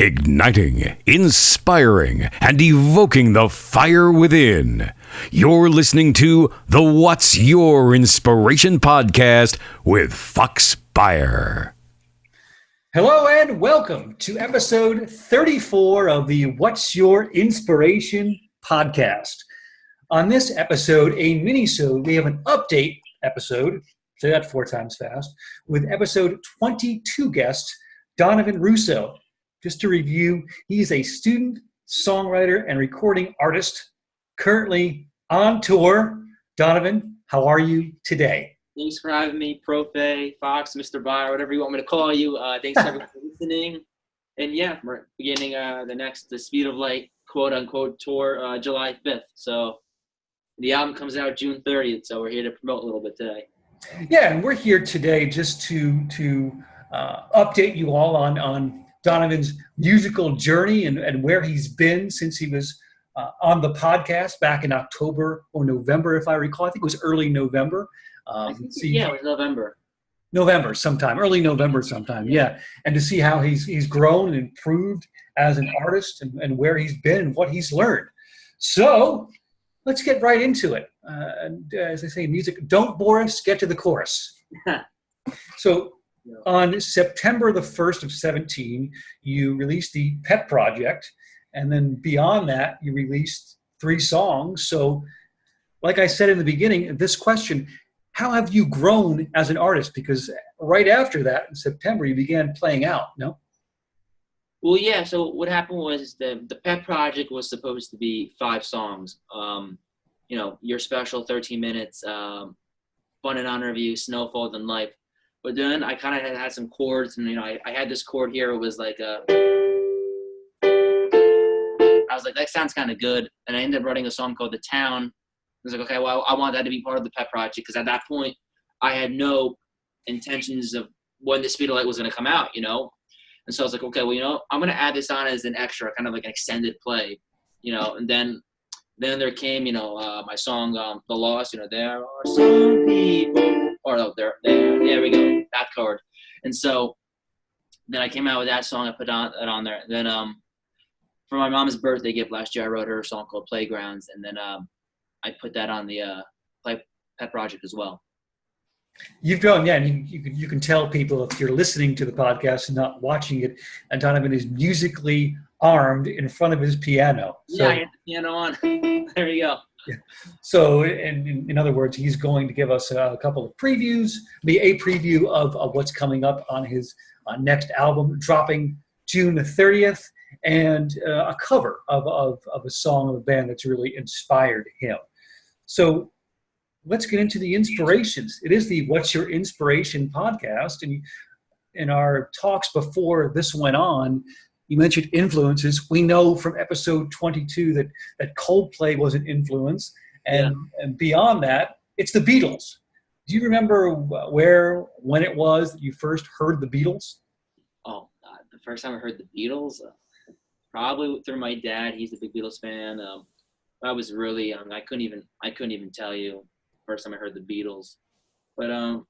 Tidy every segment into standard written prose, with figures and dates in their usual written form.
Igniting, inspiring, and evoking the fire within. You're listening to the What's Your Inspiration podcast with Fox Beyer. Hello and welcome to episode 34 of the What's Your Inspiration podcast. On this episode, a mini-sode, we have an update episode, say that 4 times fast, with episode 22 guest, Donovan Russo. Just to review, he's a student, songwriter, and recording artist, currently on tour. Donovan, how are you today? Thanks for having me, Profe, Fox, Mr. Beyer, whatever you want me to call you. Thanks everyone for listening. And yeah, we're beginning the Speed of Light quote-unquote tour July 5th. So the album comes out June 30th, so we're here to promote a little bit today. Yeah, and we're here today just to update you all on Donovan's musical journey and where he's been since he was on the podcast back in October or November, if I recall. I think it was early November. It was November. Early November sometime, yeah. And to see how he's grown and improved as an artist and where he's been and what he's learned. So let's get right into it. And as I say, music, don't bore us, get to the chorus. So on September the 1st of 17, you released the Pet Project. And then beyond that, you released 3 songs. So like I said in the beginning, this question, how have you grown as an artist? Because right after that, in September, you began playing out, no? Well, yeah, so what happened was the Pet Project was supposed to be 5 songs. Your Special, 13 Minutes, Fun and Honor of You, Snowfall, and Life. But then I kind of had some chords, and, I had this chord here. It was like I was like, that sounds kind of good. And I ended up writing a song called The Town. I was like, okay, well, I want that to be part of the Pet Project, because at that point, I had no intentions of when the Speed of Light was going to come out, And so I was like, okay, well, I'm going to add this on as an extra, kind of like an extended play, And then there came, my song, The Lost, there are some people, or no, there we go, that chord. And so then I came out with that song, I put that on there. Then for my mom's birthday gift last year, I wrote her a song called Playgrounds, and then I put that on the Pet Project as well. You've grown, yeah, and you can tell people if you're listening to the podcast and not watching it, and Donovan is musically armed in front of his piano. So, yeah, I had the piano on. There you go. Yeah. So, in other words, he's going to give us a couple of previews, a preview of what's coming up on his next album, dropping June 30th, and a cover of a song of a band that's really inspired him. So let's get into the inspirations. It is the What's Your Inspiration podcast. And in our talks before this went on, you mentioned influences. We know from episode 22 that Coldplay was an influence. And beyond that, it's the Beatles. Do you remember when it was that you first heard the Beatles? Oh, God. The first time I heard the Beatles, probably through my dad. He's a big Beatles fan. I was really young. I couldn't even tell you first time I heard the Beatles. But I don't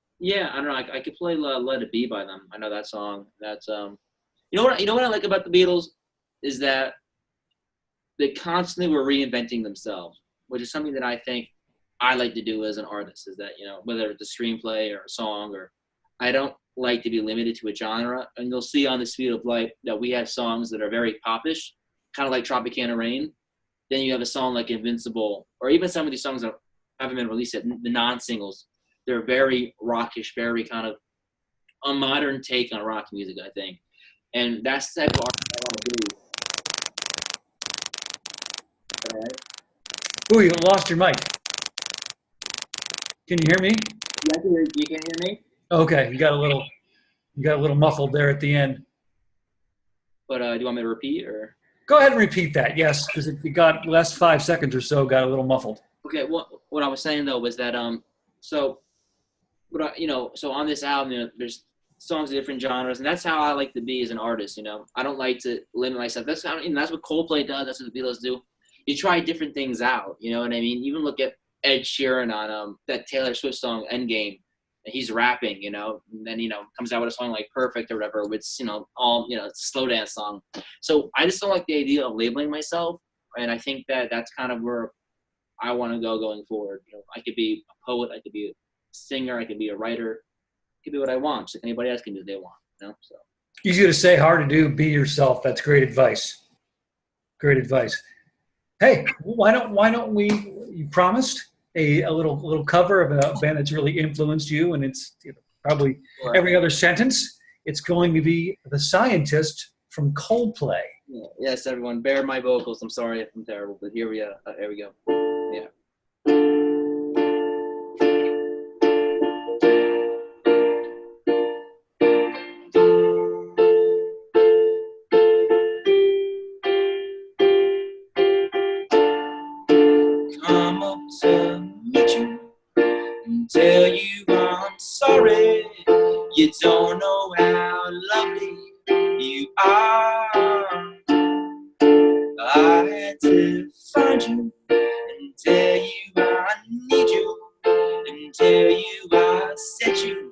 know. I could play Let It Be by them. I know that song. That's you know what I like about the Beatles is that they constantly were reinventing themselves, which is something that I think I like to do as an artist. Is that whether it's a screenplay or a song, or I don't like to be limited to a genre. And you'll see on the Speed of Light that we have songs that are very popish, kind of like Tropicana Rain. Then you have a song like Invincible, or even some of these songs that haven't been released yet, the non-singles. They're very rockish, very kind of a modern take on rock music, I think. And that's the type of art I want to do. Ooh, you lost your mic. Can you hear me? Yeah, I can hear you. You can hear me? Okay, you got a little muffled there at the end. But do you want me to repeat, or? Go ahead and repeat that, yes, because it got last 5 seconds or so got a little muffled. Okay, what I was saying though was that so on this album, there's songs of different genres, and that's how I like to be as an artist. I don't like to limit myself. That's what Coldplay does. That's what the Beatles do. You try different things out. You know what I mean? Even look at Ed Sheeran on that Taylor Swift song Endgame. he's rapping, and then, comes out with a song like Perfect or whatever, which, all, it's a slow dance song. So I just don't like the idea of labeling myself. And I think that that's kind of where I want to go going forward. I could be a poet, I could be a singer, I could be a writer, it could be what I want. Just like anybody else can do what they want, so. Easy to say, hard to do. Be yourself. That's great advice. Great advice. Hey, why don't we, you promised a little cover of a band that's really influenced you, and it's probably every other sentence. It's going to be The Scientist from Coldplay. Yes, everyone, bear my vocals. I'm sorry if I'm terrible, but here we go. Yeah. Come up to meet you and tell you I'm sorry. You don't know how lovely you are. I had to find you and tell you I need you and tell you I set you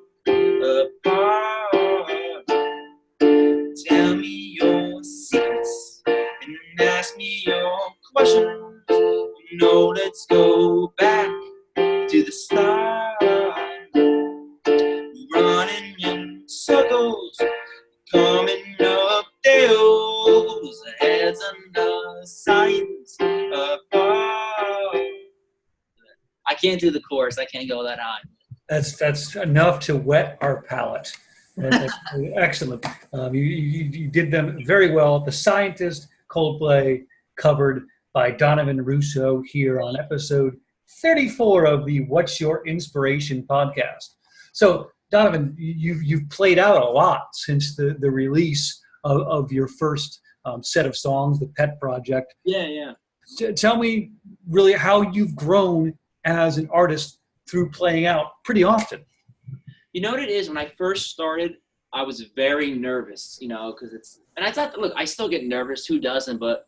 apart. Tell me your secrets and ask me your questions. Let's go back to the start. Running in circles, coming up hills, heads under science apart. I can't do the chorus. I can't go that high. That's enough to whet our palate. That's excellent. You did them very well. The Scientist, Coldplay, covered by Donovan Russo here on episode 34 of the What's Your Inspiration podcast. So, Donovan, you've played out a lot since the release of your first set of songs, the Pet Project. Yeah. Tell me really how you've grown as an artist through playing out pretty often. You know what it is? When I first started, I was very nervous, because and I thought, look, I still get nervous. Who doesn't? But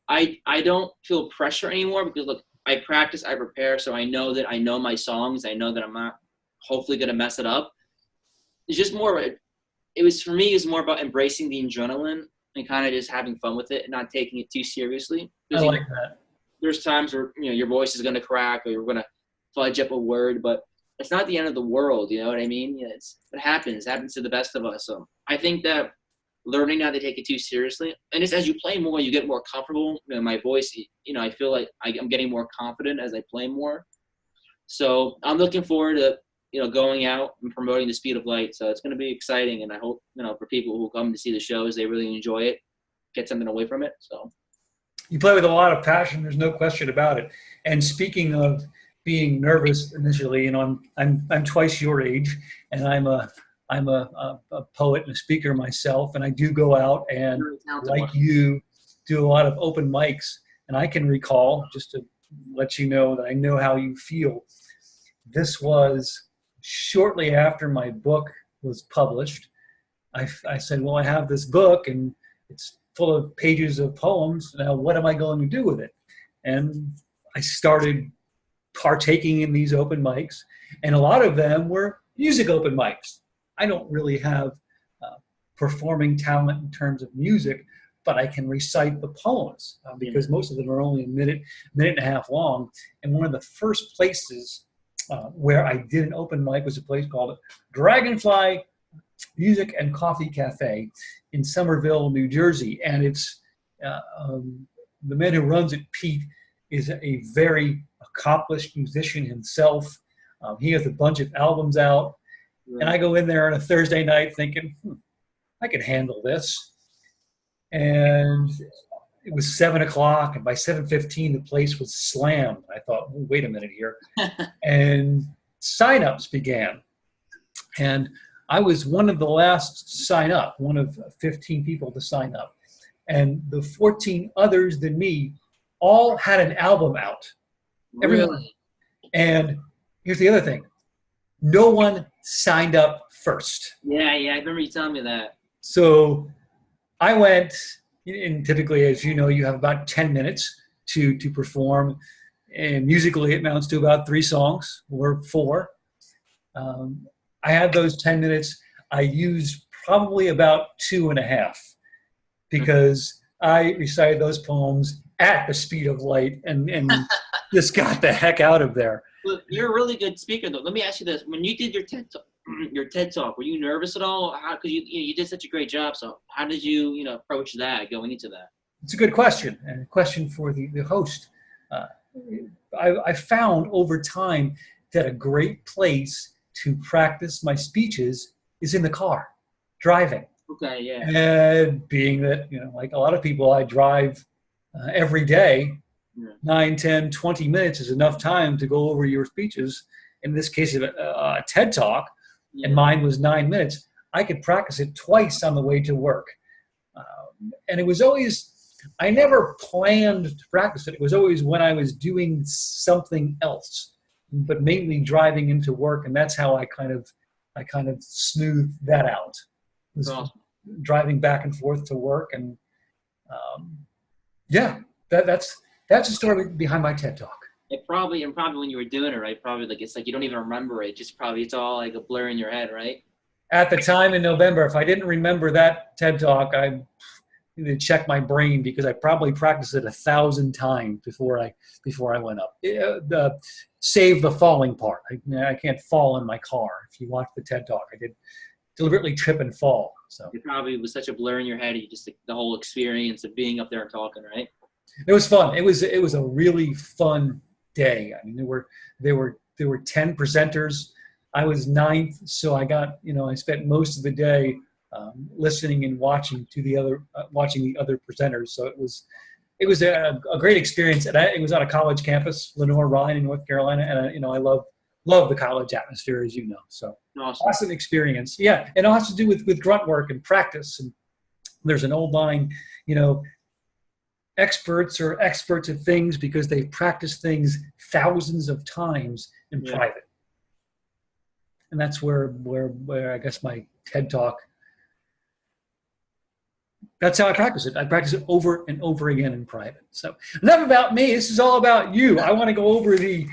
I don't feel pressure anymore because, look, I practice, I prepare, so I know that I know my songs. I know that I'm not hopefully going to mess it up. It's just more, for me, it's more about embracing the adrenaline and kind of just having fun with it and not taking it too seriously. I like that. There's times where, your voice is going to crack or you're going to fudge up a word, but it's not the end of the world, you know what I mean? It happens. It happens to the best of us. So I think that learning not to take it too seriously. And just as you play more, you get more comfortable. My voice, I feel like I'm getting more confident as I play more. So I'm looking forward to, going out and promoting the Speed of Light. So it's going to be exciting. And I hope, for people who come to see the shows, they really enjoy it, get something away from it. So you play with a lot of passion. There's no question about it. And speaking of being nervous initially, I'm twice your age, and I'm a poet and a speaker myself, and I do go out and, like you, do a lot of open mics. And I can recall, just to let you know that I know how you feel, this was shortly after my book was published. I said, well, I have this book, and it's full of pages of poems. Now, what am I going to do with it? And I started partaking in these open mics, and a lot of them were music open mics. I don't really have performing talent in terms of music, but I can recite the poems because most of them are only a minute and a half long. And one of the first places where I did an open mic was a place called Dragonfly Music and Coffee Cafe in Somerville, New Jersey. And it's the man who runs it, Pete, is a very accomplished musician himself. He has a bunch of albums out. Right. And I go in there on a Thursday night thinking, I can handle this. And it was 7:00, and by 7:15, the place was slammed. I thought, oh, wait a minute here. And sign-ups began. And I was one of the last to sign up, one of 15 people to sign up. And the 14 others than me all had an album out. Everyone. Really? And here's the other thing. No one signed up first. Yeah, I remember you telling me that. So I went, and typically, as you know, you have about 10 minutes to perform. And musically, it amounts to about 3 songs or 4. I had those 10 minutes. I used probably about 2.5 because I recited those poems at the speed of light and just got the heck out of there. Well, you're a really good speaker, though. Let me ask you this: when you did your TED talk, were you nervous at all? How? Because you did such a great job. So how did you approach that going into that? It's a good question, and a question for the host. I found over time that a great place to practice my speeches is in the car, driving. Okay, yeah. And being that, like a lot of people, I drive every day, 9, 10, 20 minutes is enough time to go over your speeches. In this case, a TED Talk, and mine was 9 minutes. I could practice it twice on the way to work. And it was always, I never planned to practice it. It was always when I was doing something else, but mainly driving into work. And that's how I kind of smoothed that out. Awesome. Driving back and forth to work. And that's the story behind my TED Talk. And probably when you were doing it, right? Probably it's like you don't even remember it. It's all like a blur in your head, right? At the time in November, if I didn't remember that TED Talk, I need to check my brain because I probably practiced it 1,000 times before I went up. Save the falling part. I can't fall in my car. If you watch the TED Talk, I did deliberately trip and fall. So it probably was such a blur in your head. You just the whole experience of being up there and talking, right? It was fun. It was a really fun day. I mean, there were 10 presenters. I was 9th, so I got I spent most of the day listening and watching the other presenters. So it was a great experience, and it was on a college campus, Lenore Ryan in North Carolina, and I love the college atmosphere, as you know. So awesome experience. Yeah, and it has to do with grunt work and practice. And there's an old line, experts are experts at things because they've practiced things thousands of times in private. And that's where I guess my TED Talk, that's how I practice it. I practice it over and over again in private. So enough about me. This is all about you. I want to go over the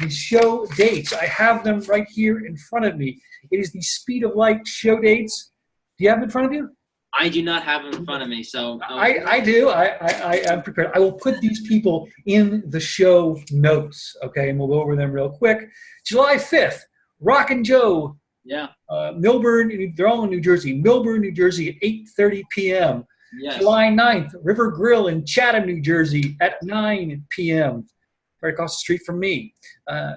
show dates. I have them right here in front of me. It is the Speed of Light show dates. Do you have them in front of you? I do not have them in front of me, so I do. I am prepared. I will put these people in the show notes, okay, and we'll go over them real quick. July 5th, Rock and Joe. Yeah. Milburn, they're all in New Jersey. Milburn, New Jersey at 8:30 p.m. Yes. July 9th, River Grille in Chatham, New Jersey at 9 p.m. right across the street from me.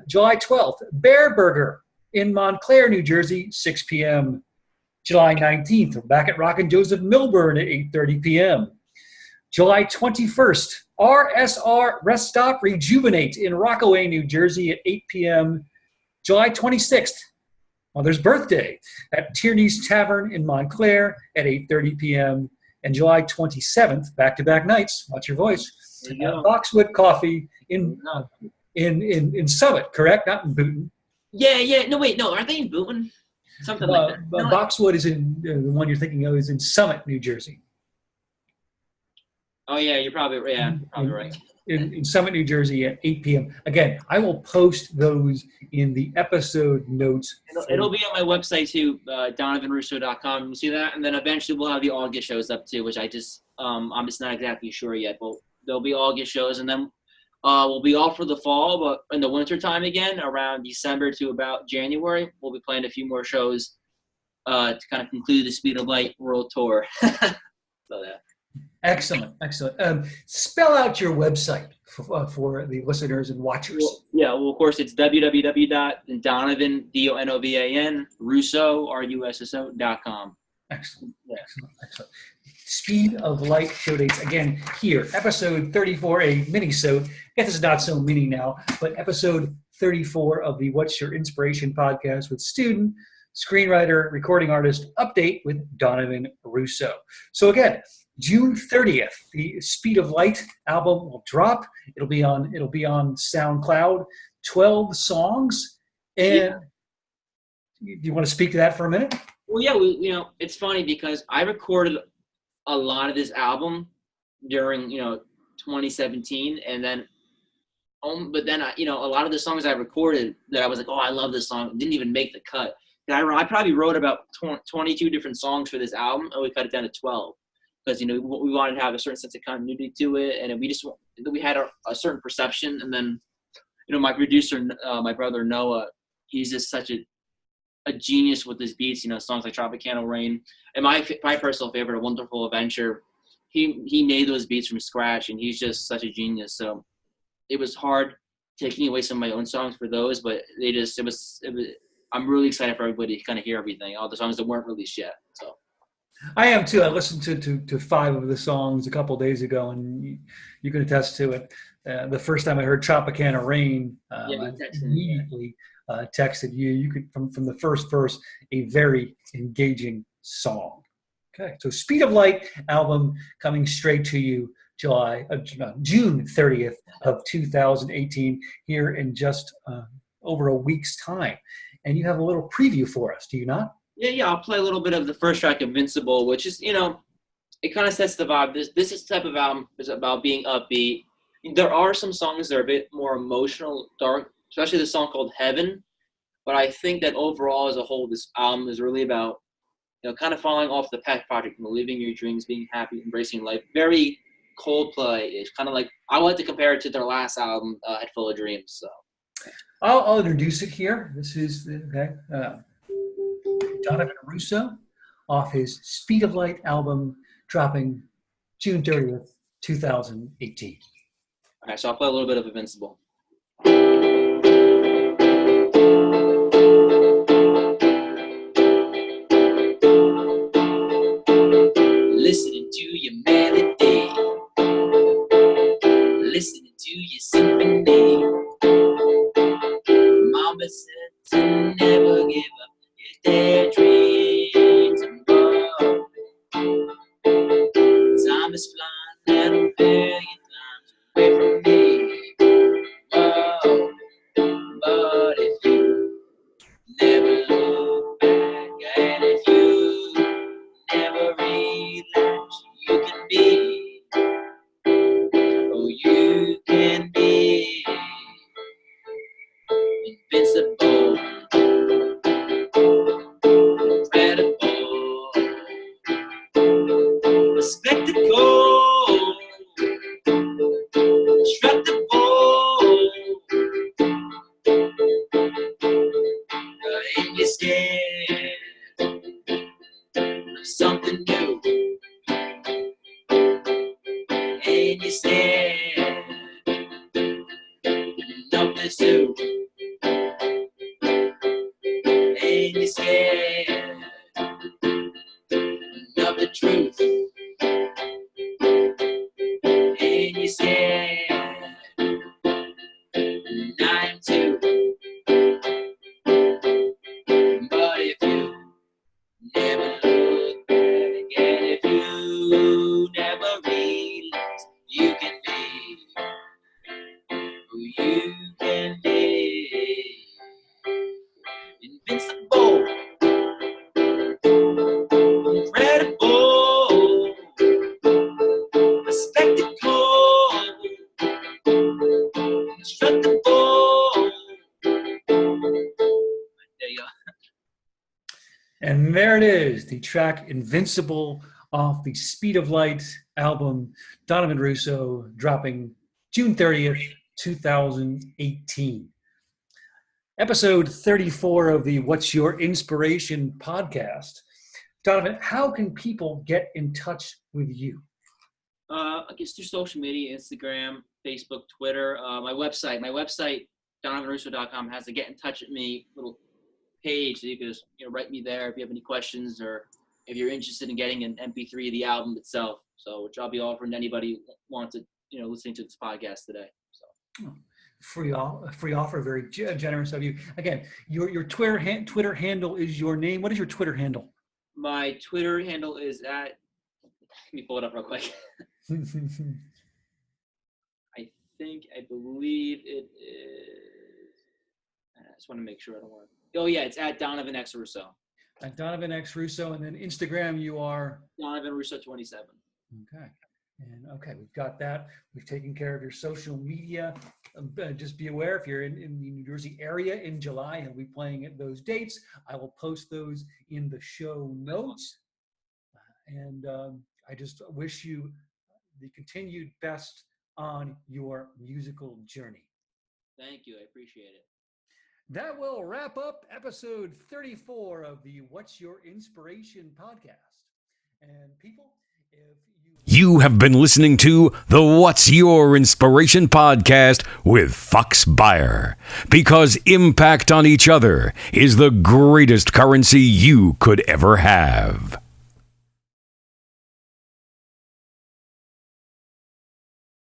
July 12th, Bareburger in Montclair, New Jersey, 6 p.m. July 19th, we're back at Rock and Joe's of Milburn at 8:30 p.m. July 21st, RSR Rest Stop Rejuvenate in Rockaway, New Jersey at 8 p.m. July 26th, Mother's Birthday at Tierney's Tavern in Montclair at 8:30 p.m. And July 27th, back-to-back nights, watch your voice, Boxwood Coffee in Summit, correct? Not in Booton. Yeah. No, wait, no. Are they in Booton? Something like that. No, Boxwood is in the one you're thinking of is in Summit, New Jersey. Oh yeah, you're probably right. In Summit, New Jersey at 8 p.m. Again, I will post those in the episode notes. It'll be on my website too, DonovanRusso.com. You see that, and then eventually we'll have the August shows up too, which I'm just not exactly sure yet. But there'll be August shows, and then we'll be off for the fall, but in the winter time again, around December to about January, we'll be playing a few more shows to kind of conclude the Speed of Light World Tour. So that. Excellent. Spell out your website for the listeners and watchers. Well, of course, it's www.donovan, DONOVAN, Russo, RUSSO.com. Excellent. Speed of Light show dates. Again, here, episode 34, a mini-sode. I guess it's not so mini now, but episode 34 of the What's Your Inspiration podcast with student, screenwriter, recording artist, update with Donovan Russo. So again, June 30th, the Speed of Light album will drop. It'll be on SoundCloud, 12 songs. And do you want to speak to that for a minute? Well, yeah, it's funny because I recorded a lot of this album during, 2017, and then, but then a lot of the songs I recorded that I was like, oh, I love this song, didn't even make the cut I probably wrote about 22 different songs for this album, and we cut it down to 12 because, we wanted to have a certain sense of continuity to it, and we had a certain perception. And then, my producer, my brother Noah, he's just such a genius with his beats. Songs like Tropicana Rain, and my personal favorite, A Wonderful Adventure. He made those beats from scratch, and he's just such a genius. So it was hard taking away some of my own songs for those, but it was. I'm really excited for everybody to kind of hear everything, all the songs that weren't released yet. So I am too. I listened to 5 of the songs a couple of days ago, and you can attest to it. The first time I heard Tropicana Rain, I immediately texted you. You could from the first verse, a very engaging song. Okay, so Speed of Light album coming straight to you June 30th of 2018 here in just over a week's time. And you have a little preview for us, do you not? Yeah. I'll play a little bit of the first track, Invincible, which is, it kind of sets the vibe. This type of album is about being upbeat. There are some songs that are a bit more emotional, dark, especially the song called Heaven. But I think that overall, as a whole, this album is really about, kind of falling off the pet project, living your dreams, being happy, embracing life. Very Coldplay-ish, kind of like, I like to compare it to their last album, Head Full of Dreams. So I'll introduce it here. This is Donovan Russo off his Speed of Light album, dropping June 30th, 2018. All right, so I'll play a little bit of Invincible. Listening to your melody, listening to your symphony. Mama said to never give up your daydreams. Time is flying at a billion times away from me. Whoa. But if you never look back, and if you never relax, you can be, oh, you can be invincible, incredible, a spectacle, indestructible, ain't you scared of something new? Ain't you scared of the zoo? Ain't you scared of the truth? Ain't you scared? And I'm too. But if you never look back, and if you never realize, you can be who you can be. Invincible, incredible, a spectacle, indestructible. There you go. And there it is, the track Invincible off the Speed of Light album, Donovan Russo, dropping June 30th, 2018. Episode 34 of the What's Your Inspiration podcast. Donovan, how can people get in touch with you? I guess through social media, Instagram, Facebook, Twitter. My website, donovanrusso.com, has a get in touch with me little page, so you can just write me there if you have any questions, or if you're interested in getting an MP3 of the album itself. So, which I'll be offering to anybody who wants to, listening to this podcast today. So. Free offer, very generous of you. Again, your Twitter handle is your name. What is your Twitter handle? My Twitter handle is let me pull it up real quick. I believe it is. I just want to make sure I don't want to. Oh yeah, it's at Donovan X Russo. At Donovan X Russo, and then Instagram you are Donovan Russo 27. Okay. And okay, we've got that. We've taken care of your social media. Just be aware, if you're in the New Jersey area in July, he'll be playing at those dates. I will post those in the show notes. And I just wish you the continued best on your musical journey. Thank you. I appreciate it. That will wrap up episode 34 of the What's Your Inspiration podcast. And people, if you have been listening to the What's Your Inspiration podcast with Fox Beyer, because impact on each other is the greatest currency you could ever have.